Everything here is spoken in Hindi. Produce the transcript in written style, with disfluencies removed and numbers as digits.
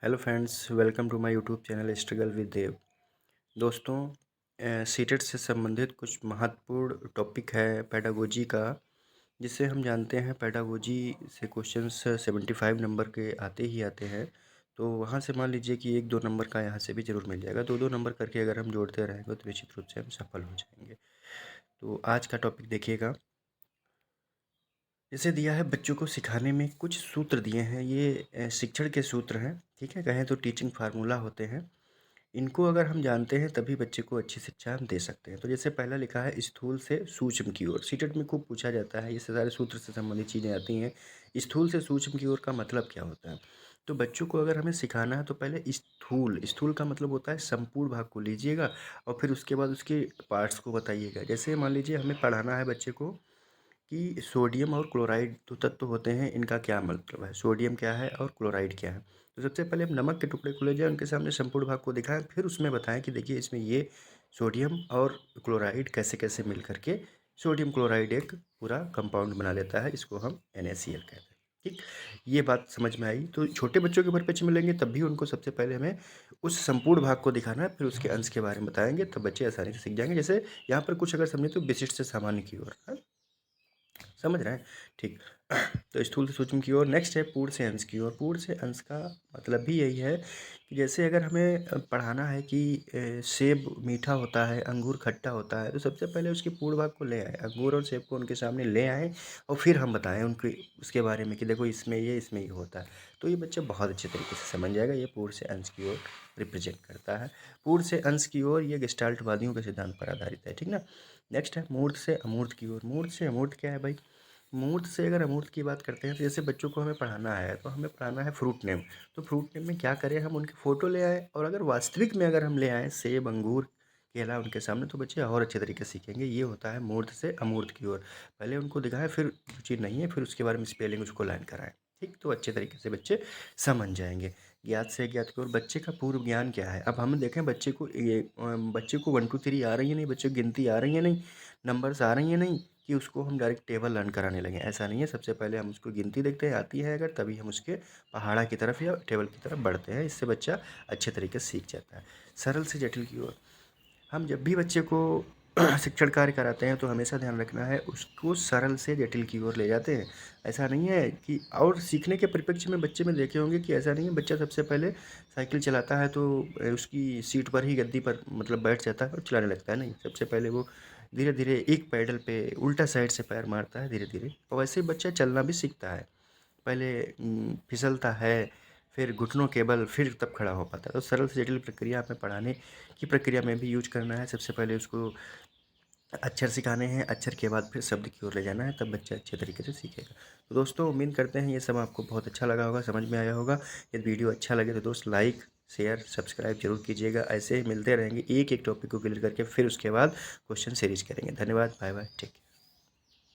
Hello friends, welcome to my YouTube channel struggle with Dev. दोस्तों, सीटेट से संबंधित कुछ महत्वपूर्ण टॉपिक है पेडागोजी का, जिसे हम जानते हैं पेडागोजी से क्वेश्चंस 75 नंबर के आते ही आते हैं। तो वहाँ से मान लीजिए कि 1-2 नंबर का यहाँ से भी ज़रूर मिल जाएगा। 2-2 नंबर करके अगर हम जोड़ते रहेंगे तो निश्चित रूप से हम सफल हो जाएंगे। तो आज का टॉपिक देखिएगा। जैसे दिया है, बच्चों को सिखाने में कुछ सूत्र दिए हैं। ये शिक्षण के सूत्र हैं, ठीक है, कहें तो टीचिंग फार्मूला होते हैं। इनको अगर हम जानते हैं तभी बच्चे को अच्छी शिक्षा हम दे सकते हैं। तो जैसे पहला लिखा है, स्थूल से सूक्ष्म की ओर। सीटेट में खूब पूछा जाता है, ये सारे सूत्र से संबंधित चीज़ें आती हैं। स्थूल से सूक्ष्म की ओर का मतलब क्या होता है? तो बच्चों को अगर हमें सिखाना है तो पहले स्थूल स्थूल का मतलब होता है संपूर्ण भाग को लीजिएगा और फिर उसके बाद उसके पार्ट्स को बताइएगा। जैसे मान लीजिए हमें पढ़ाना है बच्चे को कि सोडियम और क्लोराइड दो तत्व होते हैं, इनका क्या मतलब है, सोडियम क्या है और क्लोराइड क्या है। तो सबसे पहले हम नमक के टुकड़े को ले जाएं, उनके सामने संपूर्ण भाग को दिखाएं, फिर उसमें बताएं कि देखिए इसमें ये सोडियम और क्लोराइड कैसे कैसे मिल करके सोडियम क्लोराइड एक पूरा कंपाउंड बना लेता है, इसको हम NaCl कहते हैं। ठीक, ये बात समझ में आई। तो छोटे बच्चों के परिप्रेक्ष्य में लेंगे तब भी उनको सबसे पहले हमें उस संपूर्ण भाग को दिखाना है, फिर उसके अंश के बारे में बताएंगे, तब बच्चे आसानी से सीख जाएंगे। जैसे यहाँ पर कुछ अगर समझे तो विशिष्ट से सामान्य की ओर है, समझ रहे हैं? ठीक। तो स्थूल से सूक्ष्म की ओर। नेक्स्ट है पूर्ण से अंश की ओर। पूर्ण से अंश का मतलब भी यही है कि जैसे अगर हमें पढ़ाना है कि सेब मीठा होता है, अंगूर खट्टा होता है, तो सबसे पहले उसके पूर्ण भाग को ले आए, अंगूर और सेब को उनके सामने ले आएँ और फिर हम बताएं उनके उसके बारे में कि देखो इसमें ये होता है। तो ये बच्चा बहुत अच्छे तरीके से समझ जाएगा। ये पूर्ण से अंश की ओर रिप्रेजेंट करता है। पूर्ण से अंश की ओर ये गेस्टाल्टवादियों के सिद्धांत पर आधारित है, ठीक ना। नेक्स्ट है मूर्त से अमूर्त की ओर। मूर्त से अमूर्त क्या है भाई? मूर्त से अगर अमूर्त की बात करते हैं तो जैसे बच्चों को हमें पढ़ाना है तो हमें पढ़ाना है फ्रूट नेम। तो फ्रूट नेम में क्या करें, हम उनकी फ़ोटो ले आएँ और अगर वास्तविक में अगर हम ले आएँ सेब, अंगूर, केला उनके सामने, तो बच्चे और अच्छे तरीके से सीखेंगे। ये होता है मूर्त से अमूर्त की ओर। पहले उनको दिखाएँ, फिर जो चीज़ नहीं है फिर उसके बारे में स्पेलिंग उसको लाइन कराएँ। ठीक, तो अच्छे तरीके से बच्चे समझ जाएंगे। ज्ञात से ज्ञात की ओर। बच्चे का पूर्व ज्ञान क्या है? अब हम देखें बच्चे को 1 2 3 आ रही है नहीं, बच्चे को गिनती आ रही है नहीं, नंबर्स आ रही हैं नहीं, कि उसको हम डायरेक्ट टेबल लर्न कराने लगे, ऐसा नहीं है। सबसे पहले हम उसको गिनती देखते हैं, आती है अगर, तभी हम उसके पहाड़ा की तरफ या टेबल की तरफ बढ़ते हैं। इससे बच्चा अच्छे तरीके से सीख जाता है। सरल से जटिल की ओर। हम जब भी बच्चे को शिक्षण कार्य कराते हैं तो हमेशा ध्यान रखना है उसको सरल से जटिल की ओर ले जाते हैं। ऐसा नहीं है कि, और सीखने के परिप्रेक्ष्य में बच्चे में देखे होंगे कि ऐसा नहीं है, बच्चा सबसे पहले साइकिल चलाता है तो उसकी सीट पर ही, गद्दी पर मतलब बैठ जाता है और चलाने लगता है। नहीं, सबसे पहले वो धीरे धीरे एक पैडल पे उल्टा साइड से पैर मारता है धीरे धीरे, और वैसे ही बच्चा चलना भी सीखता है। पहले फिसलता है, फिर घुटनों केबल, फिर तब खड़ा हो पाता है। तो सरल से जटिल प्रक्रिया हमें पढ़ाने की प्रक्रिया में भी यूज करना है। सबसे पहले उसको अक्षर सिखाने हैं, अक्षर के बाद फिर शब्द की ओर ले जाना है, तब बच्चा अच्छे तरीके से सीखेगा। तो दोस्तों, उम्मीद करते हैं ये सब आपको बहुत अच्छा लगा होगा, समझ में आया होगा। यदि वीडियो अच्छा लगे तो दोस्त लाइक शेयर सब्सक्राइब जरूर कीजिएगा। ऐसे ही मिलते रहेंगे एक एक टॉपिक को क्लियर करके, फिर उसके बाद क्वेश्चन सीरीज करेंगे। धन्यवाद, बाय बाय, टेक केयर।